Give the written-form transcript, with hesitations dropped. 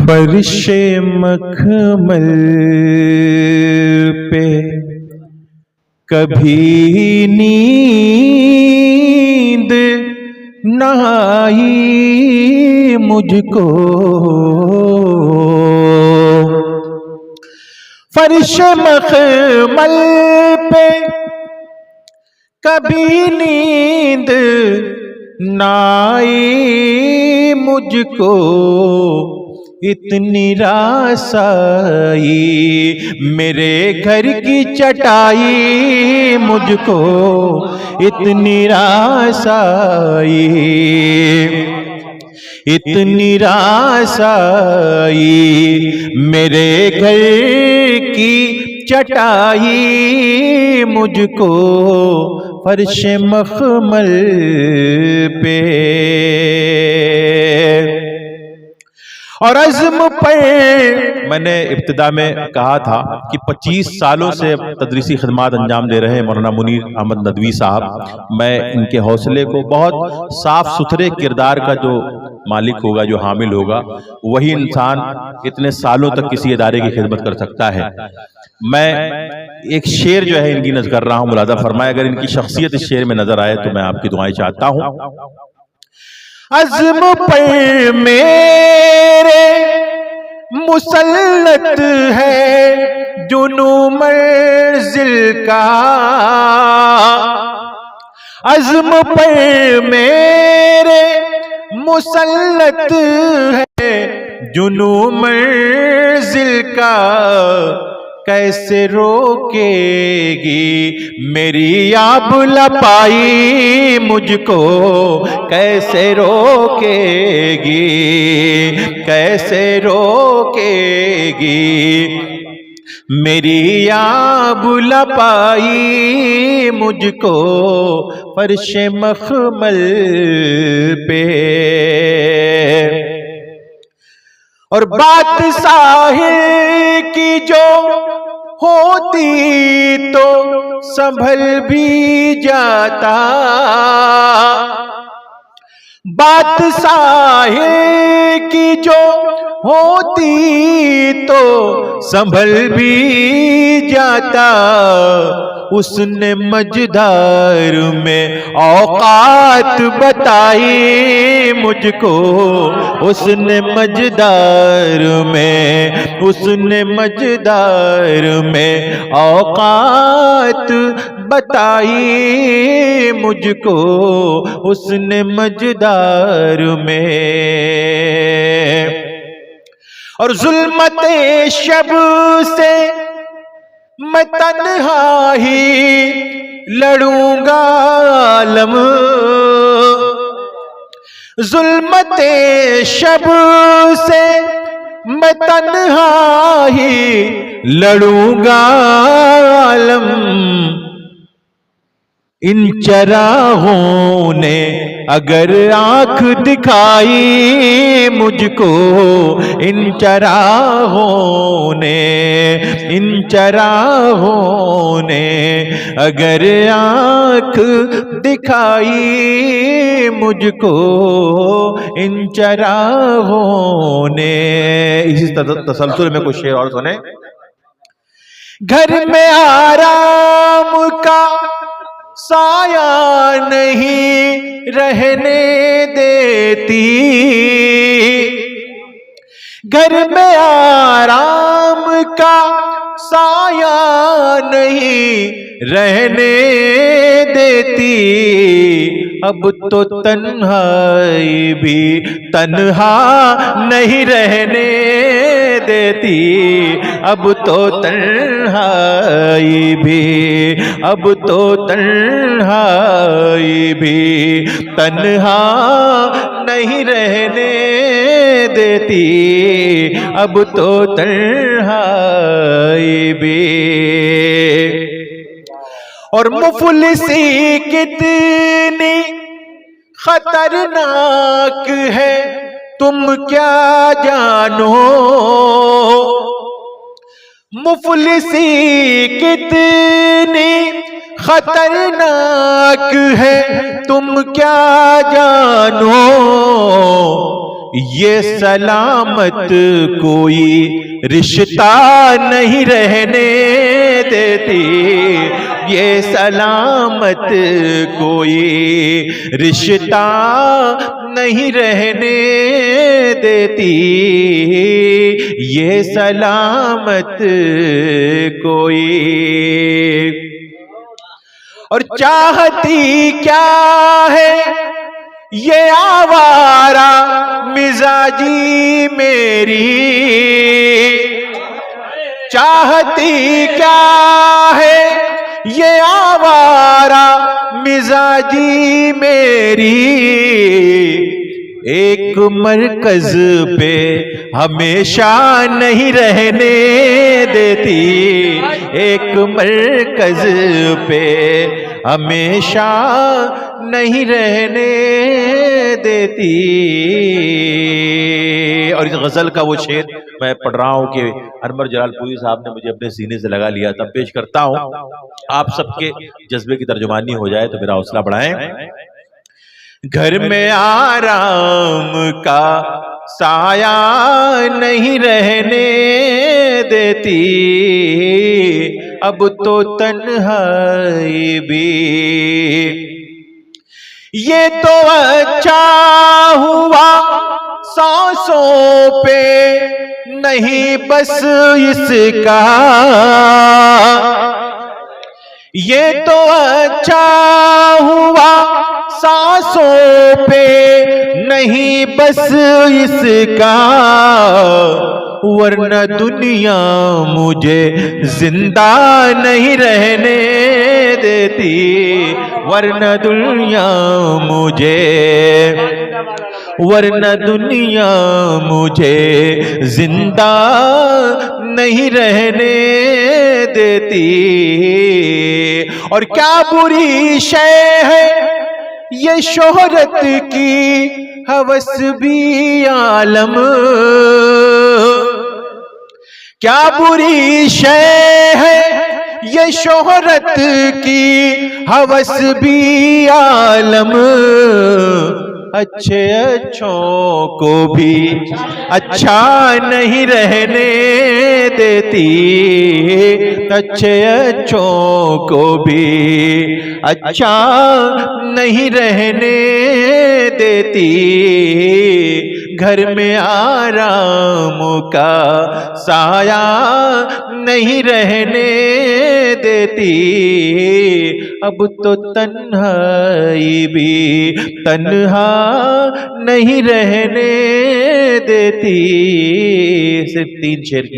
फर्शे मखमल पे कभी नींद न आई मुझको। फर्शे मखमल पे कभी नींद न आई मुझको, इतनी रासाई मेरे घर की चटाई मुझको, इतनी रासाई, इतनी रासाई मेरे घर की चटाई मुझको, फर्शे मखमल पे। और अज़्म पर मैंने इब्तिदा में कहा था कि 25 सालों से तदरीसी खिदमात अंजाम दे रहे हैं मौलाना मुनीर अहमद नदवी साहब। मैं इनके हौसले को, बहुत साफ सुथरे किरदार का जो मालिक होगा, जो हामिल होगा, वही इंसान इतने सालों तक किसी इदारे की खिदमत कर सकता है। मैं एक शेर जो है इनकी नज़र कर रहा हूँ, मुलाजा फरमाए। अगर इनकी शख्सियत इस शेर में नजर आए तो मैं आपकी दुआएं चाहता हूँ। अज़्म पर मेरे मुसल्लत है जुनू मंज़िल का, अज़्म पर मेरे मुसल्लत है जुनू मंज़िल का, कैसे रोकेगी मेरी आब लपाई मुझको, कैसे रोकेगी, कैसे रोकेगी मेरी आब लपाई मुझको, फर्शे मखमल पे। और बात साहिर की जो होती तो संभल भी जाता, बात साहिर की जो होती तो संभल भी जाता, उसने मझधार में औकात बताई मुझको, उसने मझधार में, उसने मझधार में औकात बताई मुझको, उसने मझधार में। और जुल्मते शब से मैं तन्हा ही लड़ूंगा आलम, जुल्मते शब से मैं तन्हा ही लड़ूंगा आलम, इन चरागों ने अगर आंख दिखाई मुझको, इन चरागों ने, इन चरागों ने अगर आंख दिखाई मुझको, इन चरागों ने। इसी तसलसल में कुछ शेर और सुने। घर में आराम का साया नहीं रहने देती, घर में आराम का साया नहीं रहने देती, अब तो तन्हाई भी तन्हा नहीं रहने देती, अब तो तन्हाई भी, अब तो तन्हाई भी तन्हा नहीं रहने देती, अब तो तन्हाई भी। और मुफलिसी कितनी खतरनाक है तुम क्या जानो, मुफलिसी कितनी खतरनाक है तुम क्या जानो, ये सलामत कोई रिश्ता नहीं रहने देती, ये सलामत कोई रिश्ता नहीं रहने देती, ये सलामत कोई। और चाहती क्या है ये आवारा मिजाजी मेरी, चाहती क्या है ये आवारा मिजाजी मेरी, एक मरकज पे हमेशा नहीं रहने देती, एक मरकज पे हमेशा नहीं रहने देती। और इस गजल का वो शेर मैं पढ़ रहा हूं कि अनवर जलालपुरी साहब ने मुझे अपने सीने से लगा लिया, तब पेश करता हूं। आप सबके जज्बे की तर्जुमानी हो जाए तो मेरा हौसला बढ़ाएं। घर में आराम का साया नहीं रहने देती, अब तो तन्हाई भी, ये तो अच्छा हुआ सांसों पे नहीं बस इसका, ये तो अच्छा हुआ सांसों पे नहीं बस इसका, वरना दुनिया मुझे जिंदा नहीं रहने देती, वरना दुनिया मुझे, वरना दुनिया मुझे जिंदा नहीं रहने देती। और क्या बुरी शय है ये शोहरत की हवस भी आलम, क्या बुरी शय है ये शोहरत की हवस भी आलम, अच्छे अच्छों को भी अच्छा नहीं रहने देती, अच्छे अच्छों को भी अच्छा नहीं रहने देती, घर में आराम का साया नहीं रहने देती, अब तो तन्हाई भी तन्हा नहीं रहने देती। सिर्फ 3 शेर की